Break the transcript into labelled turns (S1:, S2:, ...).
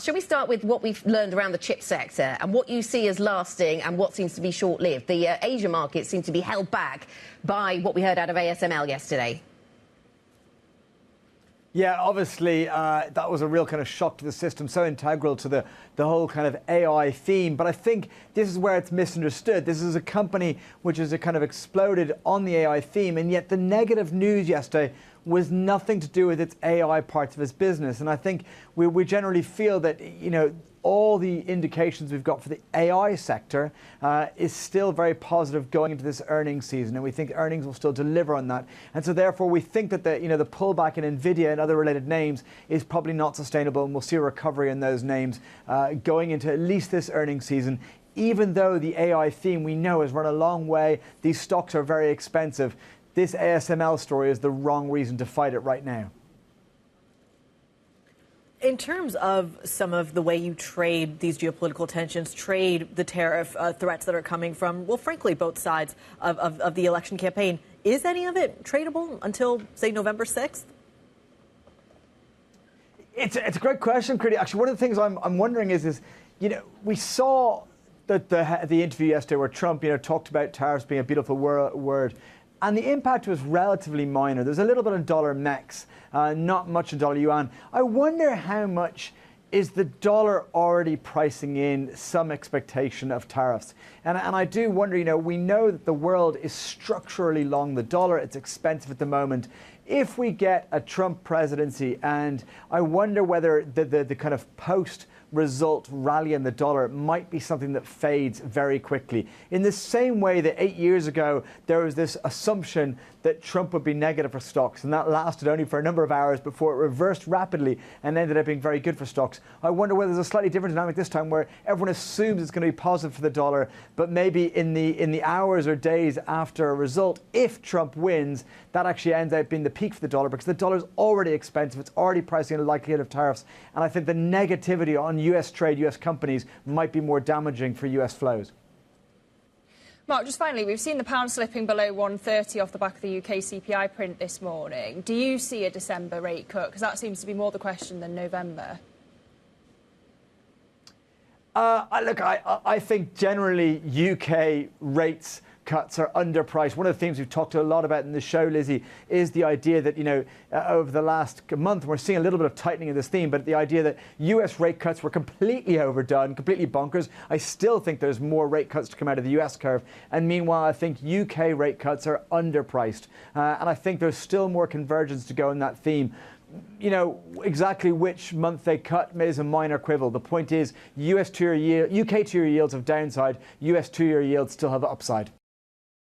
S1: shall we start with what we've learned around the chip sector and what you see as lasting and what seems to be short-lived? The Asia markets seem to be held back by what we heard out of ASML yesterday.
S2: Yeah, obviously, that was a real kind of shock to the system, so integral to the whole kind of AI theme. But I think this is where it's misunderstood. This is a company which has kind of exploded on the AI theme, and yet the negative news yesterday was nothing to do with its AI parts of its business. And I think we generally feel that, you know, all the indications we've got for the AI sector is still very positive going into this earnings season, and we think earnings will still deliver on that. And so therefore we think that the pullback in Nvidia and other related names is probably not sustainable, and we'll see a recovery in those names going into at least this earnings season. Even though the AI theme we know has run a long way, these stocks are very expensive. This ASML story is the wrong reason to fight it right now.
S3: In terms of some of the way you trade these geopolitical tensions, trade the tariff threats that are coming from, well, frankly, both sides of the election campaign, is any of it tradable until, say, November 6th?
S2: It's a great question, Kriti. Actually, one of the things I'm wondering is, you know, we saw that the interview yesterday where Trump, you know, talked about tariffs being a beautiful word. And the impact was relatively minor. There's a little bit of dollar mex, not much in dollar yuan. I wonder how much is the dollar already pricing in some expectation of tariffs. And I do wonder, you know, we know that the world is structurally long the dollar. It's expensive at the moment. If we get a Trump presidency, and I wonder whether the kind of post-result rally in the dollar might be something that fades very quickly. In the same way that 8 years ago, there was this assumption that Trump would be negative for stocks, and that lasted only for a number of hours before it reversed rapidly and ended up being very good for stocks. I wonder whether there's a slightly different dynamic this time where everyone assumes it's going to be positive for the dollar, but maybe in the hours or days after a result, if Trump wins, that actually ends up being the peak for the dollar, because the dollar is already expensive. It's already pricing in a likelihood of tariffs. And I think the negativity on US trade, US companies might be more damaging for US flows.
S4: Mark, just finally, we've seen the pound slipping below 130 off the back of the UK CPI print this morning. Do you see a December rate cut? Because that seems to be more the question than November.
S2: Look, I think generally UK rates cuts are underpriced. One of the things we've talked a lot about in the show, Lizzie, is the idea that, you know, over the last month, we're seeing a little bit of tightening of this theme, but the idea that US rate cuts were completely overdone, completely bonkers. I still think there's more rate cuts to come out of the US curve. And meanwhile, I think UK rate cuts are underpriced. And I think there's still more convergence to go in that theme. You know, exactly which month they cut is a minor quibble. The point is, UK 2-year yields have downside, US 2-year yields still have upside.